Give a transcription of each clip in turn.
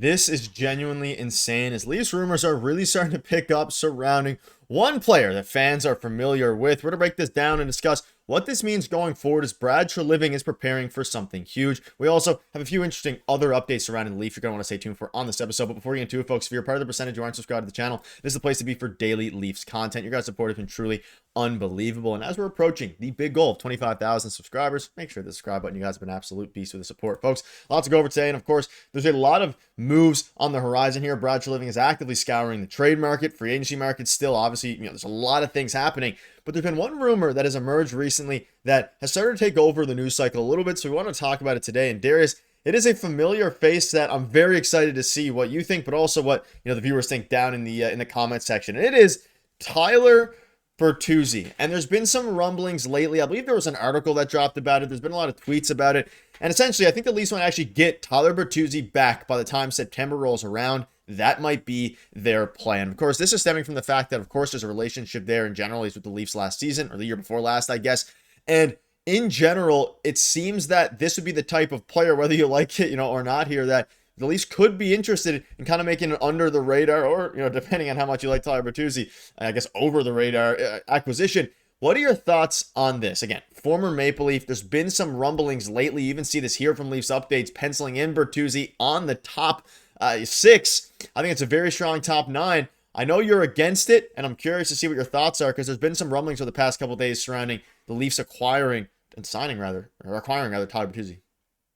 This is genuinely insane as Leafs rumors are really starting to pick up surrounding one player that fans are familiar with. We're going to break this down and discuss what this means going forward as Brad Treliving is preparing for something huge. We also have a few interesting other updates surrounding the Leafs you're going to want to stay tuned for on this episode. But before we get into it, folks, if you're part of the percentage who aren't subscribed to the channel, this is the place to be for daily Leafs content. Your guys' support has been truly unbelievable. And as we're approaching the big goal of 25,000 subscribers, make sure the subscribe button. You guys have been an absolute beast with the support, folks. Lots to go over today. And of course, there's a lot of moves on the horizon here. Brad Treliving is actively scouring the trade market, free agency market still. Obviously, there's a lot of things happening. But there's been one rumor that has emerged recently that has started to take over the news cycle a little bit. So we want to talk about it today. And Darius, it is a familiar face that I'm very excited to see what you think, but also what the viewers think down in the comment section. And it is Tyler Bertuzzi. And there's been some rumblings lately. I believe there was an article that dropped about it. There's been a lot of tweets about it. And essentially, I think the Leafs might actually get Tyler Bertuzzi back by the time September rolls around. That might be their plan. Of course, this is stemming from the fact that, of course, there's a relationship there in general. He's with the Leafs last season, or the year before last, I guess. And in general, it seems that this would be the type of player, whether you like it, or not here, that the Leafs could be interested in kind of making an under the radar, or, depending on how much you like Tyler Bertuzzi, I guess over the radar acquisition. What are your thoughts on this? Again, former Maple Leaf, there's been some rumblings lately. You even see this here from Leafs Updates, penciling in Bertuzzi on the top 6. I think it's a very strong top 9. I know you're against it, and I'm curious to see what your thoughts are, because there's been some rumblings over the past couple of days surrounding the Leafs acquiring Tyler Bertuzzi.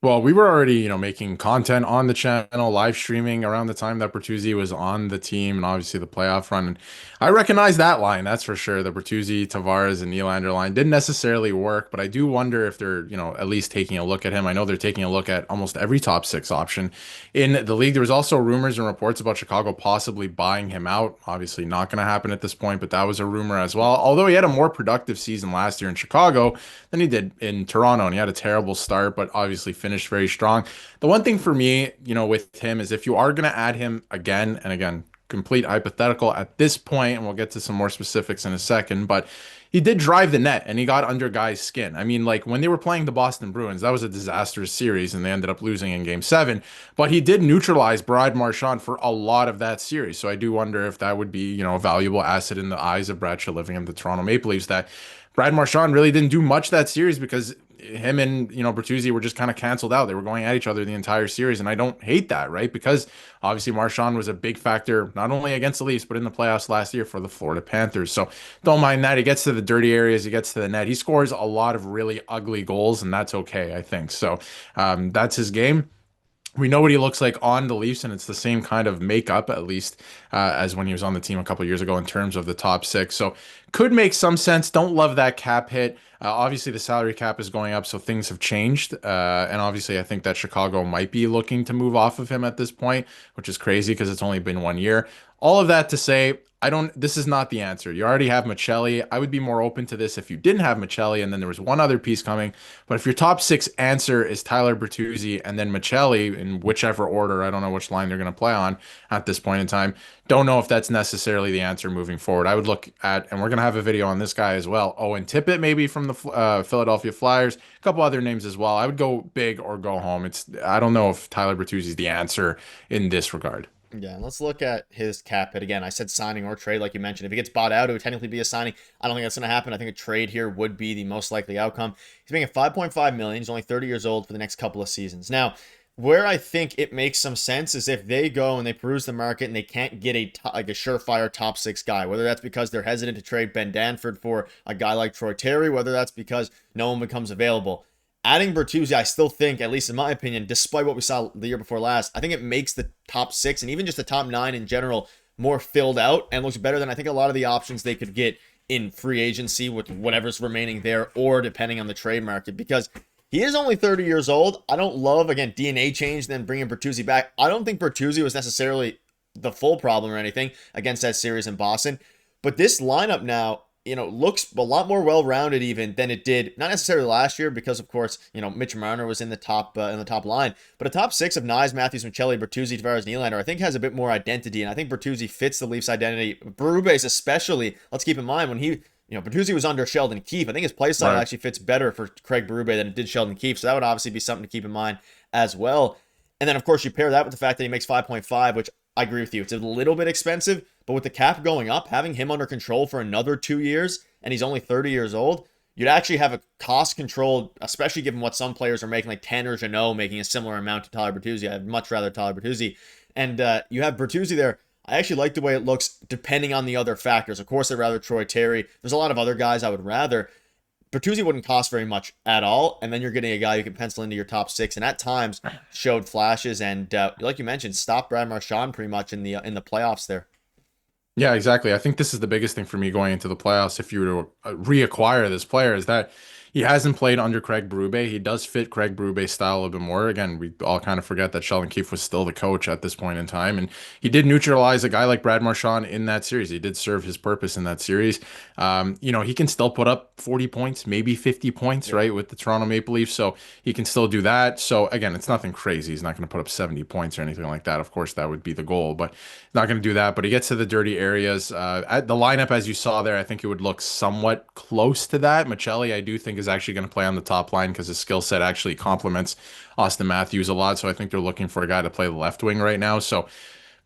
Well, we were already, making content on the channel, live streaming around the time that Bertuzzi was on the team and obviously the playoff run. And I recognize that line, that's for sure. The Bertuzzi, Tavares, and Nylander line didn't necessarily work, but I do wonder if they're, at least taking a look at him. I know they're taking a look at almost every top 6 option in the league. There was also rumors and reports about Chicago possibly buying him out. Obviously not going to happen at this point, but that was a rumor as well. Although he had a more productive season last year in Chicago than he did in Toronto, and he had a terrible start, but obviously finished very strong. The one thing for me, with him is if you are going to add him again and again, complete hypothetical at this point, and we'll get to some more specifics in a second, but he did drive the net and he got under guys' skin. I mean, like when they were playing the Boston Bruins, that was a disastrous series and they ended up losing in game 7, but he did neutralize Brad Marchand for a lot of that series. So I do wonder if that would be, a valuable asset in the eyes of Brad Treliving and the Toronto Maple Leafs, that Brad Marchand really didn't do much that series because him and Bertuzzi were just kind of canceled out. They were going at each other the entire series, and I don't hate that, right? Because obviously Marchand was a big factor not only against the Leafs but in the playoffs last year for the Florida Panthers. So don't mind that. He gets to the dirty areas, he gets to the net, he scores a lot of really ugly goals, and that's okay, I think. So that's his game. We know what he looks like on the Leafs, and it's the same kind of makeup, at least, as when he was on the team a couple years ago in terms of the top 6. So could make some sense. Don't love that cap hit. Obviously, the salary cap is going up, so things have changed. And obviously, I think that Chicago might be looking to move off of him at this point, which is crazy because it's only been 1 year. All of that to say, this is not the answer. You already have Maccelli. I would be more open to this if you didn't have Maccelli and then there was one other piece coming. But if your top 6 answer is Tyler Bertuzzi and then Maccelli in whichever order, I don't know which line they're going to play on at this point in time. Don't know if that's necessarily the answer moving forward. I would look at, and we're going to have a video on this guy as well, Owen Tippett maybe from the Philadelphia Flyers, a couple other names as well. I would go big or go home. I don't know if Tyler Bertuzzi is the answer in this regard. Yeah, and let's look at his cap hit again. I said signing or trade, like you mentioned. If he gets bought out, it would technically be a signing. I don't think that's going to happen. I think a trade here would be the most likely outcome. He's making $5.5 million. He's only 30 years old for the next couple of seasons. Now, where I think it makes some sense is if they go and they peruse the market and they can't get a surefire top 6 guy, whether that's because they're hesitant to trade Ben Danford for a guy like Troy Terry, whether that's because no one becomes available. Adding Bertuzzi, I still think, at least in my opinion, despite what we saw the year before last, I think it makes the top 6 and even just the top 9 in general more filled out and looks better than I think a lot of the options they could get in free agency with whatever's remaining there, or depending on the trade market, because he is only 30 years old. I don't love, again, DNA change, then bringing Bertuzzi back. I don't think Bertuzzi was necessarily the full problem or anything against that series in Boston, but this lineup now, looks a lot more well-rounded even than it did, not necessarily last year because, of course, Mitch Marner was in the top line, but a top 6 of Nyes, Matthews, Maccelli, Bertuzzi, Tavares, Nylander, I think has a bit more identity, and I think Bertuzzi fits the Leafs' identity. Berube especially, let's keep in mind, when he, Bertuzzi was under Sheldon Keefe, I think his play style actually fits better for Craig Berube than it did Sheldon Keefe, so that would obviously be something to keep in mind as well. And then, of course, you pair that with the fact that he makes 5.5, which I agree with you. It's a little bit expensive, but with the cap going up, having him under control for another 2 years, and he's only 30 years old, you'd actually have a cost controlled, especially given what some players are making, like Tanner Jeannot making a similar amount to Tyler Bertuzzi. I'd much rather Tyler Bertuzzi. And you have Bertuzzi there. I actually like the way it looks depending on the other factors. Of course, I'd rather Troy Terry. There's a lot of other guys I would rather. Bertuzzi wouldn't cost very much at all, and then you're getting a guy you can pencil into your top six, and at times showed flashes and, like you mentioned, stopped Brad Marchand pretty much in the playoffs there. Yeah, exactly. I think this is the biggest thing for me going into the playoffs. If you were to reacquire this player, is that he hasn't played under Craig Berube. He does fit Craig Berube's style a little bit more. Again, we all kind of forget that Sheldon Keefe was still the coach at this point in time, and he did neutralize a guy like Brad Marchand in that series. He did serve his purpose in that series. He can still put up 40 points, maybe 50 points, right, with the Toronto Maple Leafs. So he can still do that. So again, it's nothing crazy. He's not going to put up 70 points or anything like that. Of course, that would be the goal, but not going to do that. But he gets to the dirty areas. At the lineup, as you saw there, I think it would look somewhat close to that. Maccelli, I do think, is actually going to play on the top line because his skill set actually complements Austin Matthews a lot. So I think they're looking for a guy to play the left wing right now. So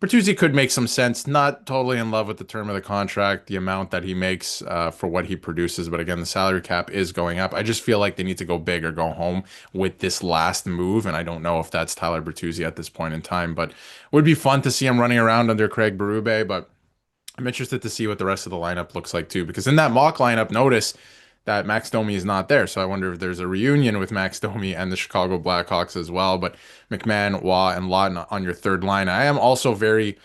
Bertuzzi could make some sense. Not totally in love with the term of the contract, the amount that he makes for what he produces. But again, the salary cap is going up. I just feel like they need to go big or go home with this last move. And I don't know if that's Tyler Bertuzzi at this point in time. But it would be fun to see him running around under Craig Berube. But I'm interested to see what the rest of the lineup looks like too. Because in that mock lineup, notice that Max Domi is not there. So I wonder if there's a reunion with Max Domi and the Chicago Blackhawks as well. But McMahon, Waugh, and Lawton on your third line. I am also very,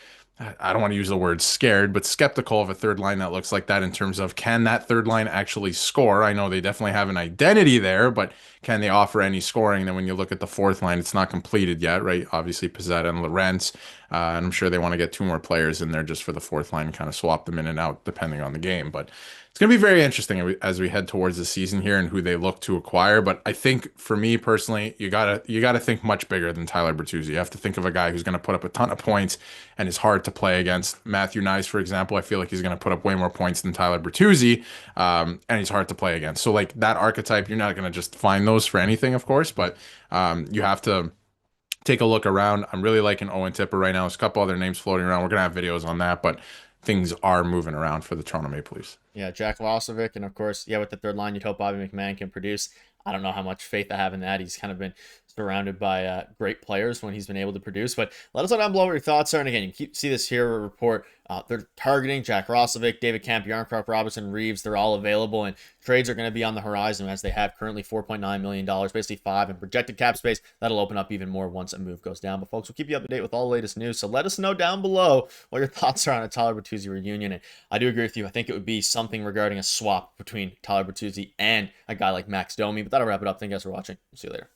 I don't want to use the word scared, but skeptical of a third line that looks like that in terms of can that third line actually score? I know they definitely have an identity there, but can they offer any scoring? Then when you look at the fourth line, it's not completed yet, right? Obviously, Pizzetta and Lorentz. And I'm sure they want to get two more players in there just for the fourth line and kind of swap them in and out depending on the game. But it's going to be very interesting as we head towards the season here and who they look to acquire. But I think for me personally, you gotta think much bigger than Tyler Bertuzzi. You have to think of a guy who's going to put up a ton of points and is hard to play against. Matthew Knies, for example, I feel like he's going to put up way more points than Tyler Bertuzzi, and he's hard to play against. So like that archetype, you're not going to just find those for anything, of course, but you have to take a look around. I'm really liking Owen Tipper right now. There's a couple other names floating around. We're going to have videos on that, but things are moving around for the Toronto Maple Leafs. Yeah, Jack Losovic, and of course, with the third line, you'd hope Bobby McMahon can produce. I don't know how much faith I have in that. He's kind of been surrounded by great players when he's been able to produce. But let us know down below what your thoughts are. And again, you see this here report. They're targeting Jack Roslovic, David Kemp, Yarncroft, Robinson, Reeves. They're all available, and trades are going to be on the horizon as they have currently $4.9 million, basically $5 in projected cap space. That'll open up even more once a move goes down. But folks, we'll keep you up to date with all the latest news. So let us know down below what your thoughts are on a Tyler Bertuzzi reunion. And I do agree with you. I think it would be something regarding a swap between Tyler Bertuzzi and a guy like Max Domi. But that'll wrap it up. Thank you guys for watching. See you later.